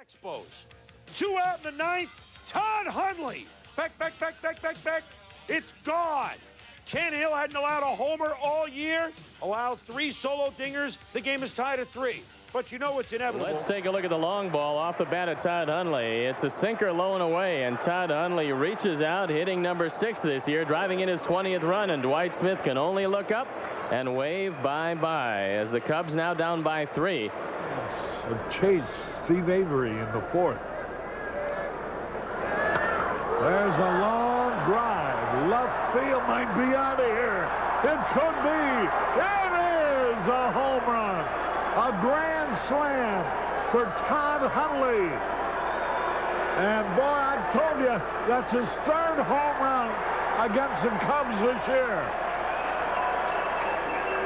Expos. 2 out in the ninth. Todd Hundley. Back. It's gone. Ken Hill hadn't allowed a homer all year. Allows 3 solo dingers. The game is tied at 3. But you know it's inevitable. Let's take a look at the long ball off the bat of Todd Hundley. It's a sinker low and away, and Todd Hundley reaches out, hitting number 6 this year, driving in his 20th run, and Dwight Smith can only look up and wave bye-bye as the Cubs now down by 3. Chase Steve Avery in the 4th. There's a long drive. Left field might be out of here. It could be. It is a home run. A grand slam for Todd Hundley. And boy, I told you, that's his 3rd home run against the Cubs this year.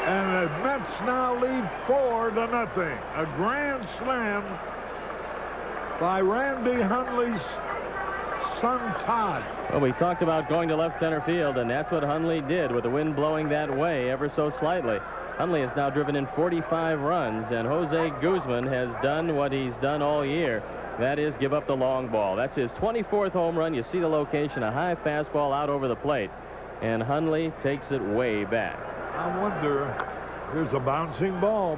And the Mets now lead 4-0. A grand slam by Randy Hundley's son, Todd. Well, we talked about going to left center field, and that's what Hundley did with the wind blowing that way ever so slightly. Hundley has now driven in 45 runs, and Jose Guzman has done what he's done all year. That is give up the long ball. That's his 24th home run. You see the location, a high fastball out over the plate. And Hundley takes it way back. I wonder, here's a bouncing ball.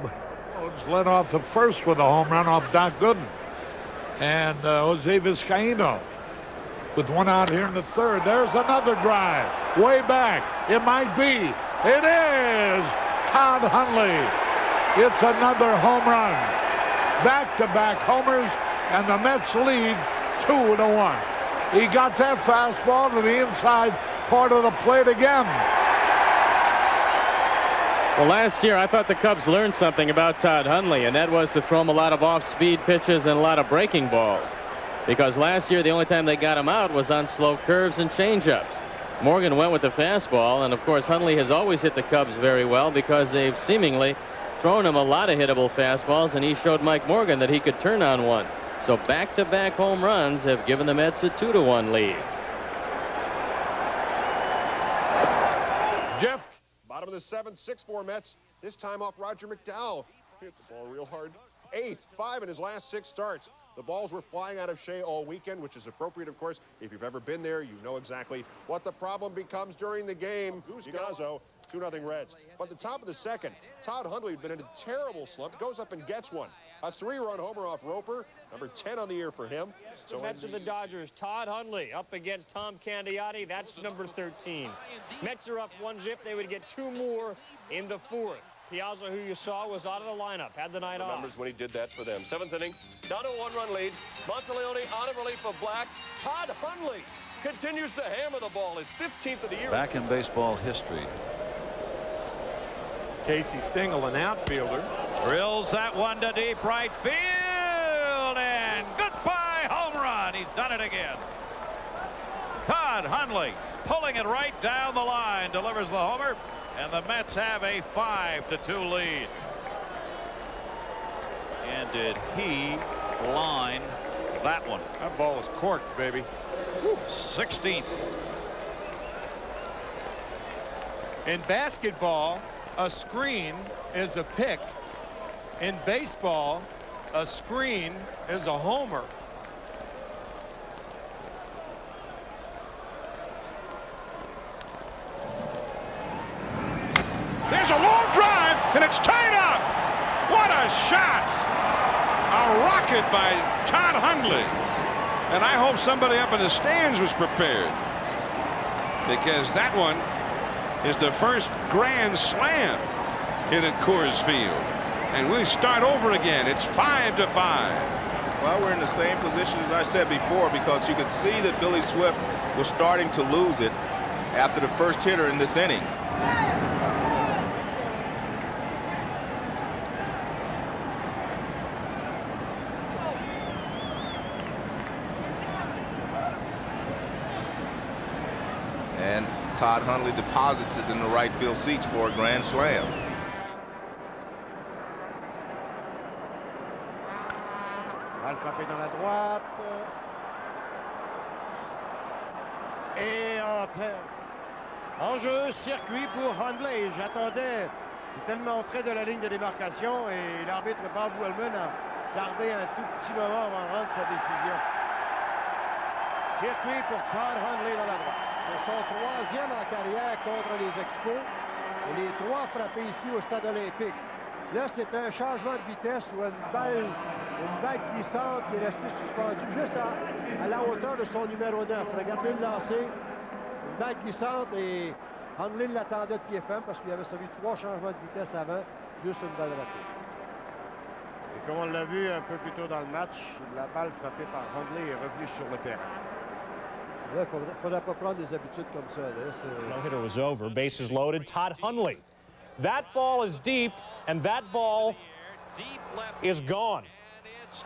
It's led off the first with a home run off Doc Gooden. And Jose Vizcaíno with 1 out here in the 3rd. There's another drive. Way back. It might be. It is Todd Hundley. It's another home run. Back-to-back homers, and the Mets lead 2-1. He got that fastball to the inside part of the plate again. Well, last year I thought the Cubs learned something about Todd Hundley, and that was to throw him a lot of off-speed pitches and a lot of breaking balls. Because last year the only time they got him out was on slow curves and changeups. Morgan went with the fastball, and of course Hundley has always hit the Cubs very well because they've seemingly thrown him a lot of hittable fastballs, and he showed Mike Morgan that he could turn on one. So back-to-back home runs have given the Mets a 2-1 lead. Jeff. Bottom of the 7th, 6-4 Mets. This time off Roger McDowell. Hit the ball real hard. 8th, 5 in his last 6 starts. The balls were flying out of Shea all weekend, which is appropriate, of course. If you've ever been there, you know exactly what the problem becomes during the game. Piazza, 2-0 Reds. But at the top of the 2nd, Todd Hundley had been in a terrible slump. Goes up and gets one. A 3-run homer off Roper. Number 10 on the year for him. So the Mets and the Dodgers. Todd Hundley up against Tom Candiotti. That's number 13. Mets are up 1-0. They would get 2 more in the 4th. Piazza, who you saw, was out of the lineup. Had the night off. Remembers when he did that for them. 7th inning. Down to a 1-run lead. Monteleone on a relief of Black. Todd Hundley continues to hammer the ball. His 15th of the year. Back in baseball history. Casey Stengel, an outfielder. Drills that one to deep right field, and goodbye home run. He's done it again. Todd Hundley pulling it right down the line, delivers the homer, and the Mets have a 5-2 lead. And did he line that one? That ball was corked, baby. 16th. In basketball, a screen is a pick. In baseball, a screen is a homer. There's a long drive, and it's tied up. What a shot. A rocket by Todd Hundley. And I hope somebody up in the stands was prepared, because that one is the first grand slam hit at Coors Field. And we start over again. It's 5-5. Well, we're in the same position as I said before, because you could see that Billy Swift was starting to lose it after the first hitter in this inning. And Todd Hundley deposits it in the right field seats for a grand slam. Balle frappée dans la droite. Et en terre. En jeu, circuit pour Hundley. J'attendais. C'est tellement près de la ligne de démarcation et l'arbitre Bob Wellman garder un tout petit moment avant de rendre sa décision. Circuit pour Todd Hundley dans la droite. C'est son 3e en carrière contre les Expos. Et les 3 frappés ici au stade olympique. Là, c'est un changement de vitesse ou une balle glissante qui est restée suspendue juste à la hauteur de son numéro 9. Regardez le lancer. Une balle glissante et Hundley l'attendait de pied ferme parce qu'il avait servi 3 changements de vitesse avant, plus une balle ratée. Et comme on l'a vu un peu plus tôt dans le match, la balle frappée par Hundley est revenue sur le terrain. Là, il ne faudrait pas prendre des habitudes comme ça. No hitter was over. Bases loaded. Todd Hundley. That ball is deep, and that ball is gone.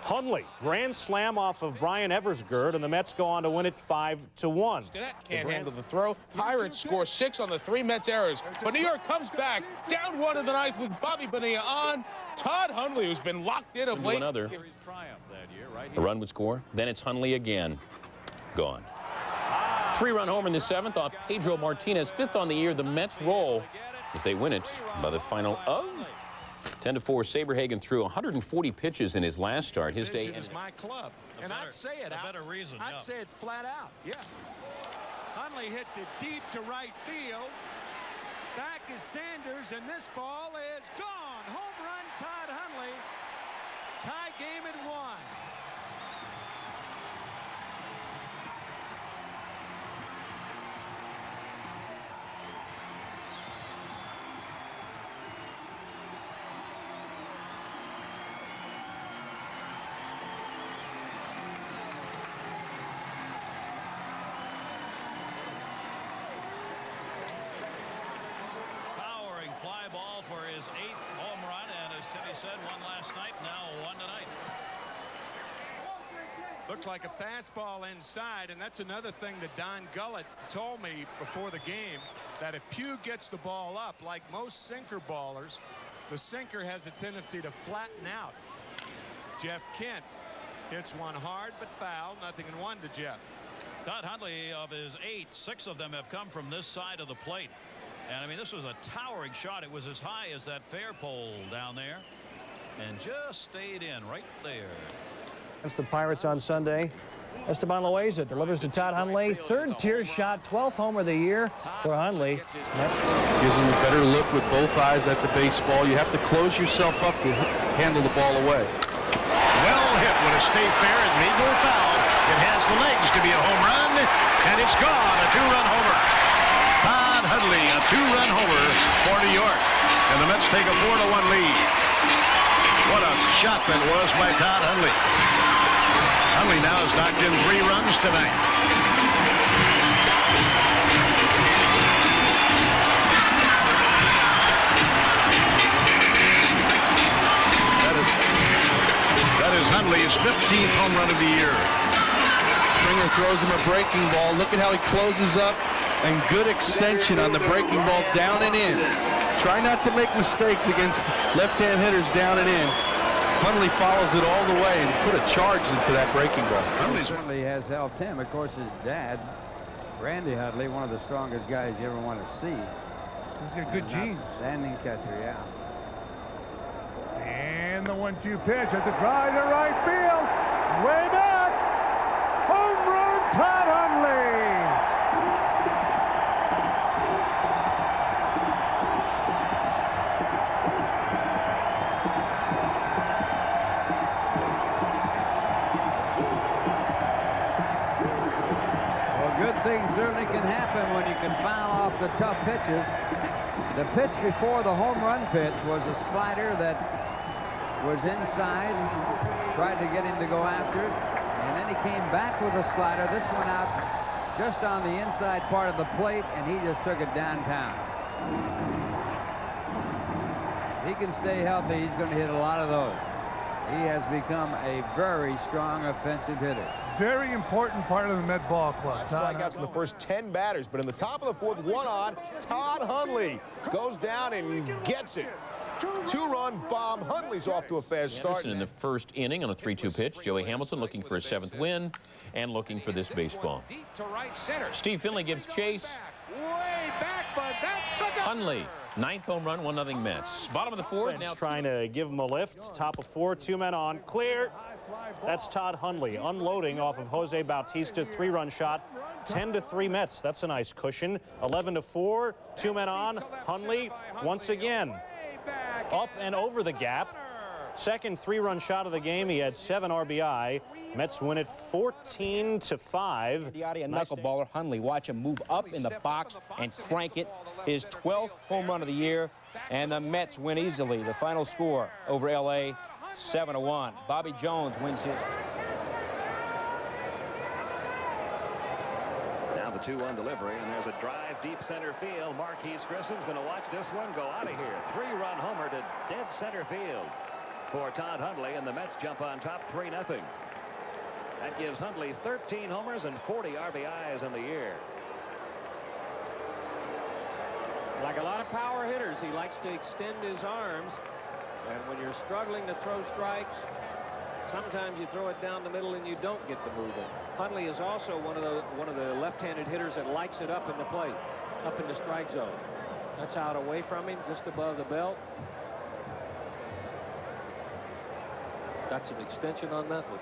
Hundley, grand slam off of Brian Eversgerd, and the Mets go on to win it 5-1. Can't handle the throw. Pirates score 6 on the 3 Mets errors. But New York comes back, down 1 in the 9th with Bobby Bonilla on. Todd Hundley, who's been locked in of late. Another. A run would score. Then it's Hundley again. Gone. 3-run homer in the 7th off Pedro Martinez. 5th on the year. The Mets roll as they win it by the final of 10-4. Saberhagen threw 140 pitches in his last start. His day is my club, and I'd say it. A better reason. I'd say it flat out. Yeah. Hundley hits it deep to right field. Back is Sanders, and this ball is gone. Home run, Todd Hundley. Tie game at 1. Fly ball for his 8th home run, and as Timmy said, one last night, now 1 tonight. Looked like a fastball inside, and that's another thing that Don Gullett told me before the game, that if Pugh gets the ball up, like most sinker ballers, the sinker has a tendency to flatten out. Jeff Kent hits one hard but foul, 0-1 to Jeff. Todd Hundley, of his 8, 6 of them have come from this side of the plate. And I mean, this was a towering shot. It was as high as that fair pole down there and just stayed in right there. Against the Pirates on Sunday, Esteban Loaiza delivers to Todd Hundley. 3rd-tier shot, 12th homer of the year for Hundley. Gives him a better look with both eyes at the baseball. You have to close yourself up to handle the ball away. Well hit with a stay fair and may go foul. It has the legs to be a home run, and it's gone. A 2-run homer. Todd Hundley, a 2-run homer for New York. And the Mets take a 4-1 lead. What a shot that was by Todd Hundley. Hundley now has knocked in 3 runs tonight. That is Hundley's 15th home run of the year. Springer throws him a breaking ball. Look at how he closes up. And good extension on the breaking ball down and in. Try not to make mistakes against left-hand hitters down and in. Hundley follows it all the way and put a charge into that breaking ball. Hundley has helped him. Of course, his dad, Randy Hundley, one of the strongest guys you ever want to see. He's got good genes. Standing catcher, yeah. And the 1-2 pitch at the drive to right field. Way back. Home run, Todd Hundley. Things certainly can happen when you can foul off the tough pitches. The pitch before the home run pitch was a slider that was inside, tried to get him to go after it, and then he came back with a slider. This went out just on the inside part of the plate, and he just took it downtown. He can stay healthy. He's going to hit a lot of those. He has become a very strong offensive hitter. Very important part of the Met ball club. Strikeouts in the first 10 batters, but in the top of the 4th, 1 on, Todd Hundley goes down and gets it. 2-run bomb. Hundley's off to a fast start. In the first inning on a 3-2 pitch, Joey Hamilton looking for a 7th win and looking for this baseball. Deep to right center. Steve Finley gives chase. Way back, but that's a Hundley Ninth home run, 1-0 Mets. Bottom of the fourth. Now trying to give him a lift. Top of 4, 2 men on. Clear. That's Todd Hundley unloading off of Jose Bautista. 3-run shot. 10-3 Mets. That's a nice cushion. 11-4. 2 men on. Hundley once again up and over the gap. Second 3-run shot of the game. He had 7 RBI. Mets win it 14-5. A knuckleballer. Hundley, watch him move up in the box and crank it. His 12th home run of the year, and the Mets win easily. The final score over L.A. 7-1. Bobby Jones wins his. Now the 2-1 delivery, and there's a drive deep center field. Marquise Grissom's going to watch this one go out of here. 3-run homer to dead center field for Todd Hundley, and the Mets jump on top 3-0. That gives Hundley 13 homers and 40 RBIs in the year. Like a lot of power hitters, he likes to extend his arms, and when you're struggling to throw strikes, sometimes you throw it down the middle and you don't get the movement. Hundley is also one of the left-handed hitters that likes it up in the plate, up in the strike zone. That's out away from him, just above the belt. Got some extension on that one.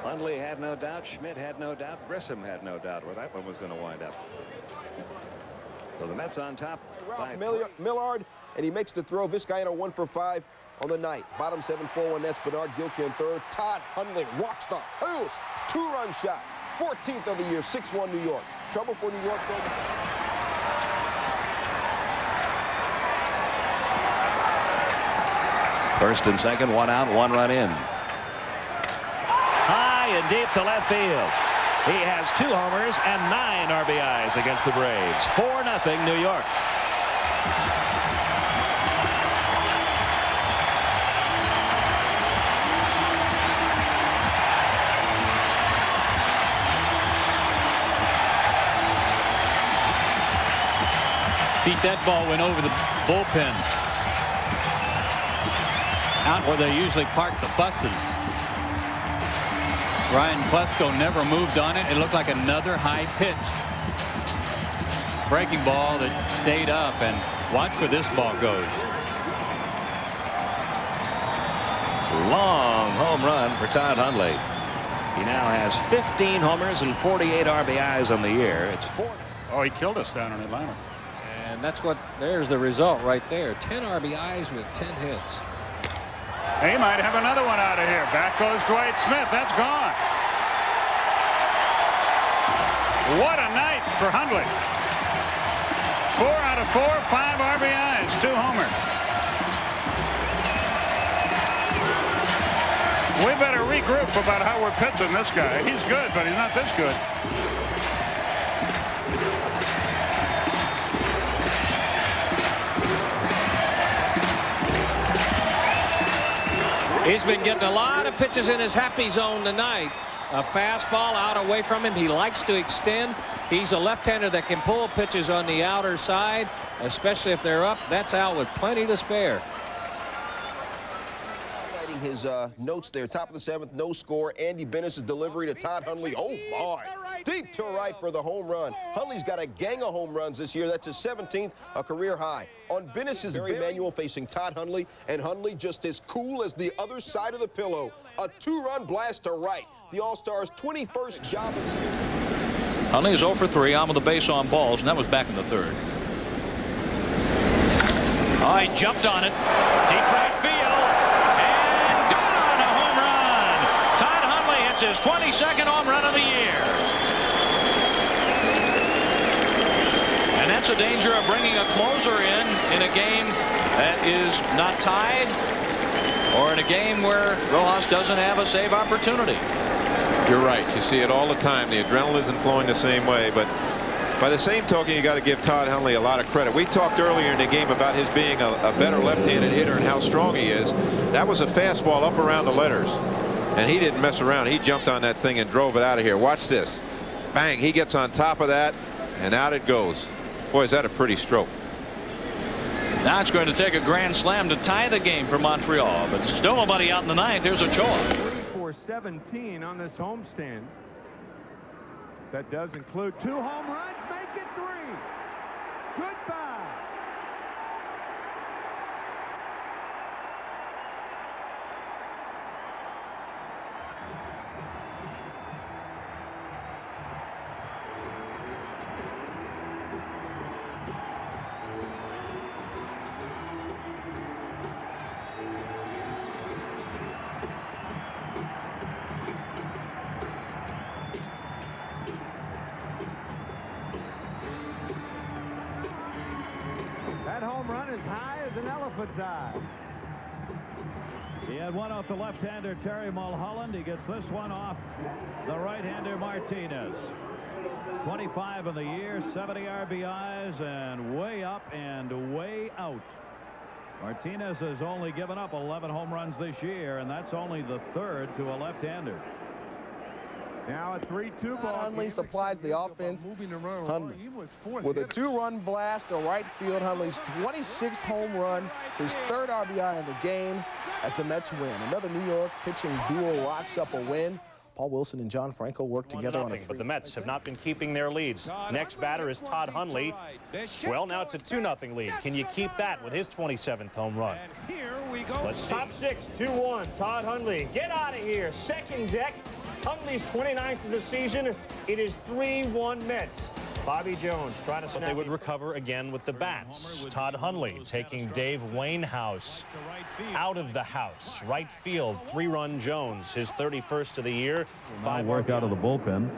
Hundley had no doubt. Schmidt had no doubt. Grissom had no doubt where that one was going to wind up. So the Mets on top. Millard, and he makes the throw. Vizcaino 1 for 5 on the night. Bottom 7, 4-1 Nets. Bernard Gilkey in third. Todd Hundley walks the hurdles. 2-run shot. 14th of the year. 6-1 New York. Trouble for New York. First and second, 1 out, 1 run in. High and deep to left field. He has 2 homers and 9 RBIs against the Braves. 4-0 New York. Pete, that ball went over the bullpen. Out where they usually park the buses. Ryan Klesko never moved on it. It looked like another high pitch. Breaking ball that stayed up, and watch where this ball goes. Long home run for Todd Hundley. He now has 15 homers and 48 RBIs on the year. It's 4. Oh, he killed us down in Atlanta. And that's what, there's the result right there. 10 RBIs with 10 hits. He might have another one out of here. Back goes Dwight Smith. That's gone. What a night for Hundley. 4 out of 4, 5 RBIs, 2 homers. We better regroup about how we're pitching this guy. He's good, but he's not this good. He's been getting a lot of pitches in his happy zone tonight. A fastball out away from him. He likes to extend. He's a left-hander that can pull pitches on the outer side, especially if they're up. That's out with plenty to spare. Highlighting his notes there. Top of the 7th, no score. Andy Bennis' delivery to Todd Hundley. Oh, my. Deep to right for the home run. Hundley's got a gang of home runs this year. That's his 17th, a career high. On Bennis' very manual facing Todd Hundley, and Hundley just as cool as the other side of the pillow. A 2-run blast to right. The All-Stars' 21st job of the year. Hundley is 0 for 3 on with the base on balls, and that was back in the 3rd. Oh, he jumped on it. Deep right field. And gone, a home run. Todd Hundley hits his 22nd home run of the year. And that's a danger of bringing a closer in a game that is not tied, or in a game where Rojas doesn't have a save opportunity. You're right. You see it all the time. The adrenaline isn't flowing the same way, but by the same token, you got to give Todd Hundley a lot of credit. We talked earlier in the game about his being a better left-handed hitter and how strong he is. That was a fastball up around the letters, and he didn't mess around. He jumped on that thing and drove it out of here. Watch this. Bang. He gets on top of that, and out it goes. Boy, is that a pretty stroke. Now it's going to take a grand slam to tie the game for Montreal, but still nobody out in the 9th. There's Ochoa. 3-for-17 on this homestand. That does include 2 home runs. Make it 3. Goodbye. off a tie. He had one off the left-hander Terry Mulholland. He gets this one off the right-hander Martinez. 25 in the year, 70 RBIs, and way up and way out. Martinez has only given up 11 home runs this year, and that's only the third to a left-hander. Now a 3-2 ball. Hundley supplies the offense. Hundley with a 2-run blast to right field. Hundley's 26th home run, his 3rd RBI in the game as the Mets win. Another New York pitching duo locks up a win. Paul Wilson and John Franco work together on a 3. But the Mets have not been keeping their leads. Next batter is Todd Hundley. Well, now it's a 2-0 lead. Can you keep that with his 27th home run? Let's see. Top 6, 2-1. Todd Hundley. Get out of here. Second deck. Hundley's 29th of the season. It is 3-1 Mets. Bobby Jones trying to snap. But they would recover again with the bats. Todd Hundley taking Dave Wainhouse out of the house. Right field, 3-run Jones, his 31st of the year. 5 work out of the bullpen,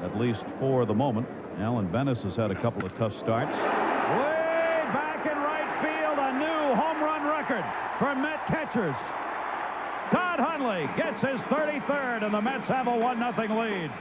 at least for the moment. Alan Bennis has had a couple of tough starts. Way back in right field, a new home run record for Met catchers. Todd Hundley gets his 33rd, and the Mets have a 1-0 lead.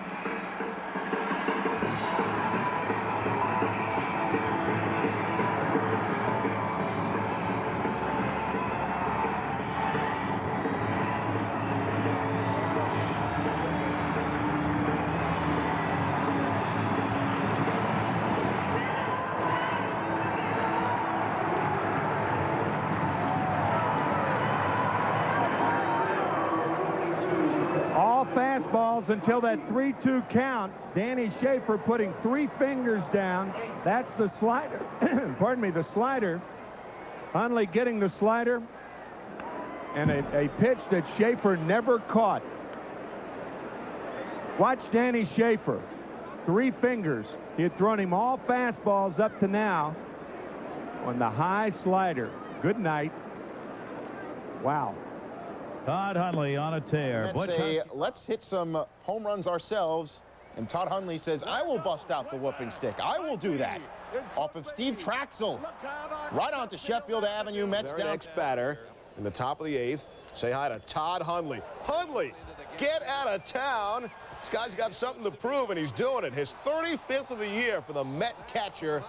Fastballs until that 3-2 count. Danny Schaefer putting 3 fingers down. That's the slider. Pardon me, the slider. Hundley getting the slider. And a pitch that Schaefer never caught. Watch Danny Schaefer. 3 fingers. He had thrown him all fastballs up to now on the high slider. Good night. Wow. Todd Hundley on a tear. Let's say, let's hit some home runs ourselves. And Todd Hundley says, I will bust out the whooping stick. I will do that. Off of Steve Traxel. Right onto Sheffield Avenue. Mets down. Next batter in the top of the 8th. Say hi to Todd Hundley. Hundley, get out of town. This guy's got something to prove, and he's doing it. His 35th of the year for the Met catcher,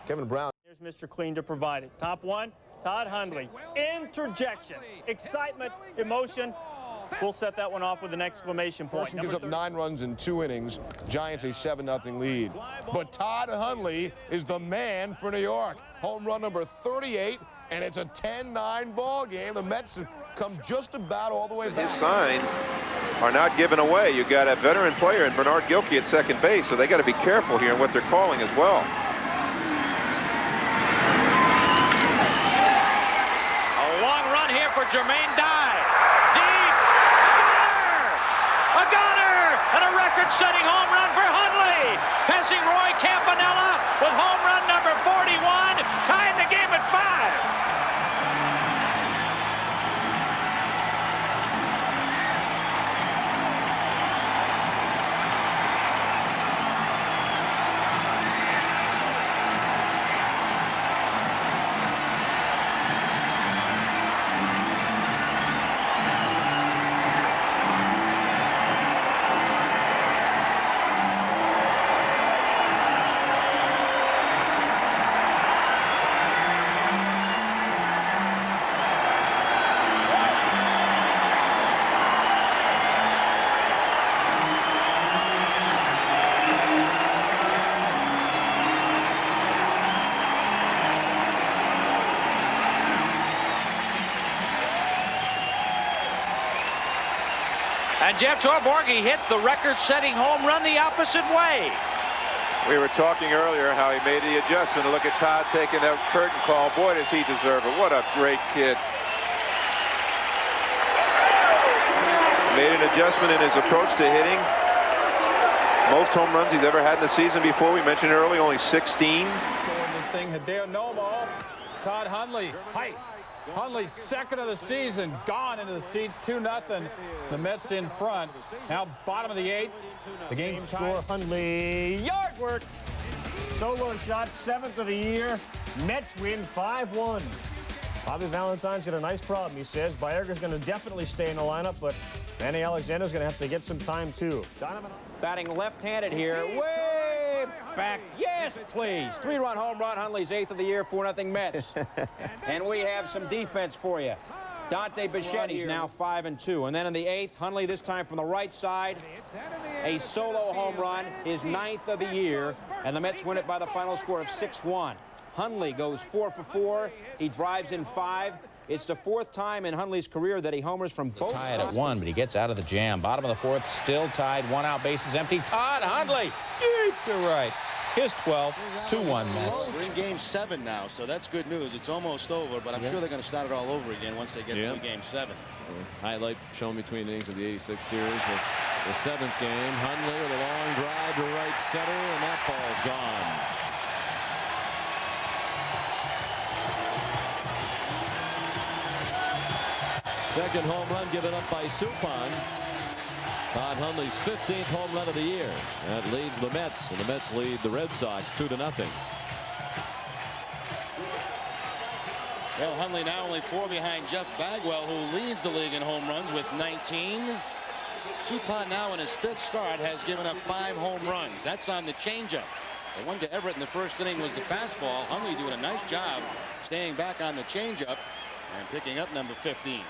Kevin Brown. Here's Mr. Clean to provide it. Top 1. Todd Hundley, interjection, excitement, emotion. We'll set that one off with an exclamation point. Person gives up 9 runs in 2 innings. Giants a 7-0 lead. But Todd Hundley is the man for New York. Home run number 38, and it's a 10-9 ball game. The Mets have come just about all the way back. His signs are not given away. You got a veteran player in Bernard Gilkey at second base, so they got to be careful here in what they're calling as well. For Jermaine Dye. Deep. A gunner! And a record-setting home run for Hundley. Passing Roy Campanella with home run number 41. Tying the game at 5. And Jeff Torborg, he hit the record-setting home run the opposite way. We were talking earlier how he made the adjustment. Look at Todd taking that curtain call. Boy, does he deserve it. What a great kid. Made an adjustment in his approach to hitting. Most home runs he's ever had in the season before. We mentioned earlier, only 16. Scoring this thing, Hideo Nomo. Todd Hundley. Hundley's second of the season, gone into the seats, 2-0. The Mets in front. Now bottom of the 8th. The game score, Hundley, yard work. Solo shot, 7th of the year. Mets win 5-1. Bobby Valentine's got a nice problem, he says. Baerger's going to definitely stay in the lineup, but Manny Alexander's going to have to get some time, too. Donovan batting left-handed here, way back. Yes, please. 3-run home run. Hundley's 8th of the year, 4-0 Mets. And we have some defense for you. Dante Bichetti's now 5-2. And then in the 8th, Hundley this time from the right side. A solo home run, his 9th of the year. And the Mets win it by the final score of 6-1. Hundley goes 4 for 4. He drives in 5. It's the 4th time in Hundley's career that he homers from both sides. Tied at 1, but he gets out of the jam. Bottom of the 4th, still tied. 1 out, bases empty. Todd Hundley deep to right. His 12th, 2-1 Mets. We're in Game 7 now, so that's good news. It's almost over, but I'm sure they're going to start it all over again once they get through Game 7. Highlight shown between innings of the 86 series. It's the 7th game. Hundley with a long drive to right center, and that ball's gone. Second home run given up by Suppan. Todd Hundley's 15th home run of the year. That leads the Mets, and the Mets lead the Red Sox 2-0. Well, Hundley now only 4 behind Jeff Bagwell, who leads the league in home runs with 19. Suppan now in his 5th start has given up 5 home runs. That's on the changeup. The one to Everett in the first inning was the fastball. Hundley doing a nice job staying back on the changeup and picking up number 15.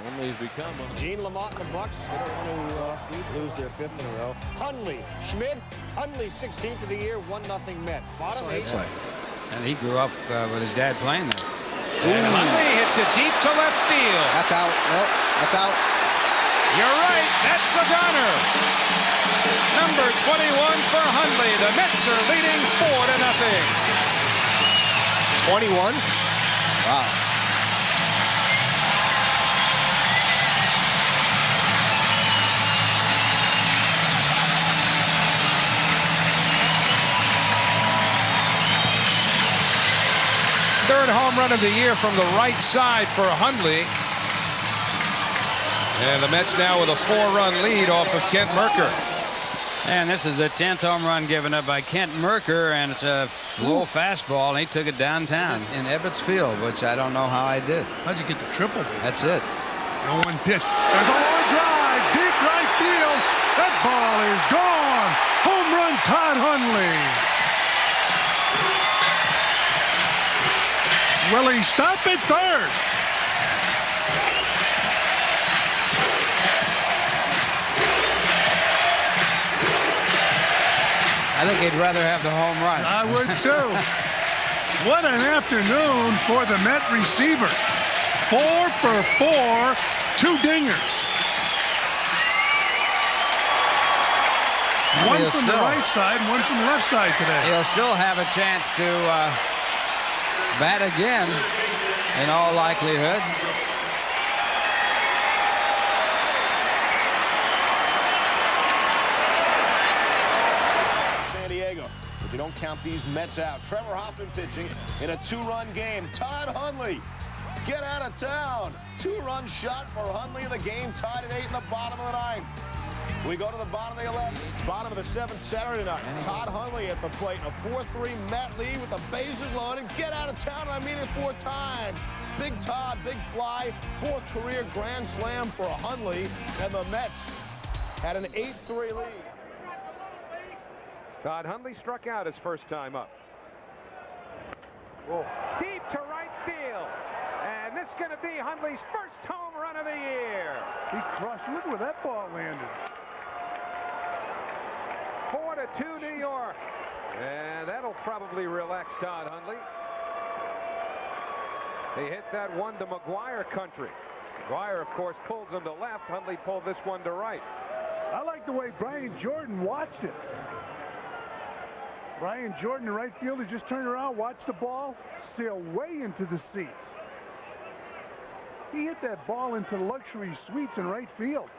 Hundley's become Gene Lamont and the Bucks. They don't want to lose their 5th in a row. Hundley, Schmidt, Hundley's 16th of the year, 1-0 Mets. Bottom 8. And he grew up with his dad playing there. And Hundley hits it deep to left field. That's out. Nope, that's out. You're right. That's a gunner. Number 21 for Hundley. The Mets are leading 4-0. 21? Wow. Third home run of the year from the right side for Hundley. And the Mets now with a 4-run lead off of Kent Merker. And this is the 10th home run given up by Kent Merker, and it's a low fastball, and he took it downtown in Ebbets Field, which I don't know how I did. How'd you get the triple? That's it. No one pitch. There's a long drive, deep right field. That ball is gone. Home run, Todd Hundley. Will he stop at third? I think he'd rather have the home run. I would too. What an afternoon for the Met receiver. 4 for 4, 2 dingers. One from the right side, one from the left side today. He'll still have a chance to bat again, in all likelihood. San Diego, but you don't count these Mets out. Trevor Hoffman pitching in a 2-run game. Todd Hundley, get out of town. 2-run shot for Hundley in the game, tied at 8 in the bottom of the 9th. We go to the bottom of the 11th, bottom of the 7th Saturday night. Todd Hundley at the plate, a 4-3 Met lead with the bases loaded. Get out of town, I mean it 4 times. Big Todd, big fly, 4th career grand slam for Hundley, and the Mets had an 8-3 lead. Todd Hundley struck out his first time up. Whoa. Deep to right field. And this is going to be Hundley's first home run of the year. He crushed. Look where that ball landed. 4-2 New York. And that'll probably relax Todd Hundley. He hit that one to McGuire country. McGuire, of course, pulls him to left. Hundley pulled this one to right. I like the way Brian Jordan watched it. Brian Jordan, the right fielder, just turned around, watched the ball sail way into the seats. He hit that ball into luxury suites in right field.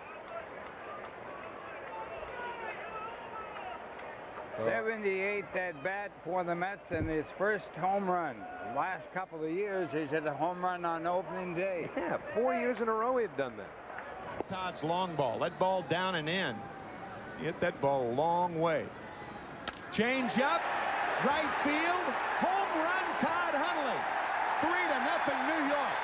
78th at bat for the Mets and his first home run. The last couple of years, he's hit a home run on opening day. Yeah, 4 years in a row he'd done that. Todd's long ball. That ball down and in. He hit that ball a long way. Change up, right field. Home run, Todd Hundley. 3-0 New York.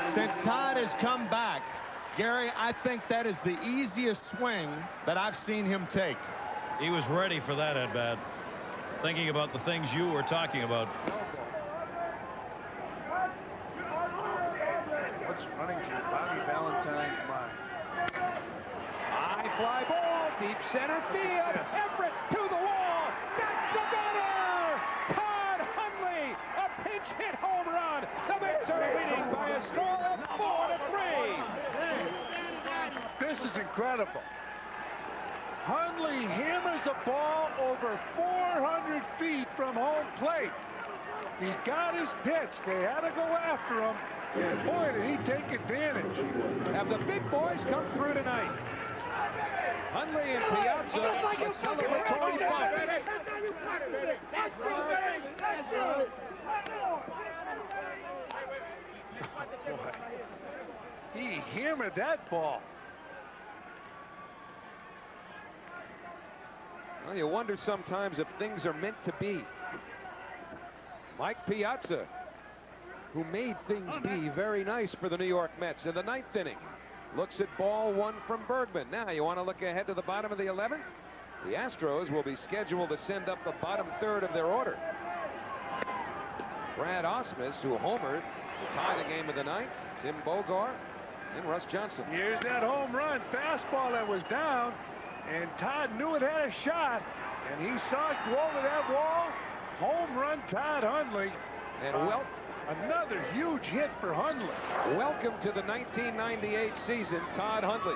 Since Todd has come back, Gary, I think that is the easiest swing that I've seen him take. He was ready for that at bat, thinking about the things you were talking about. What's running through Bobby Valentine's mind? High fly ball, deep center field. Everett to the wall. That's a gunner! Todd Hundley, a pinch hit home run. The Mets are winning by a score of 4-3. This is incredible. Hundley hammers a ball over 400 feet from home plate. He got his pitch. They had to go after him. And boy, did he take advantage. Have the big boys come through tonight. Hundley and Piazza, a celebratory bump. He hammered that ball. Well, you wonder sometimes if things are meant to be. Mike Piazza, who made things be very nice for the New York Mets in the 9th inning. Looks at ball one from Bergman. Now you want to look ahead to the bottom of the 11th? The Astros will be scheduled to send up the bottom third of their order. Brad Ausmus, who homered to tie the game of the night. Tim Bogart and Russ Johnson. Here's that home run fastball that was down, and Todd knew it had a shot, and he saw it go over that wall. Home run, Todd Hundley. And another huge hit for Hundley. Welcome to the 1998 season, Todd Hundley.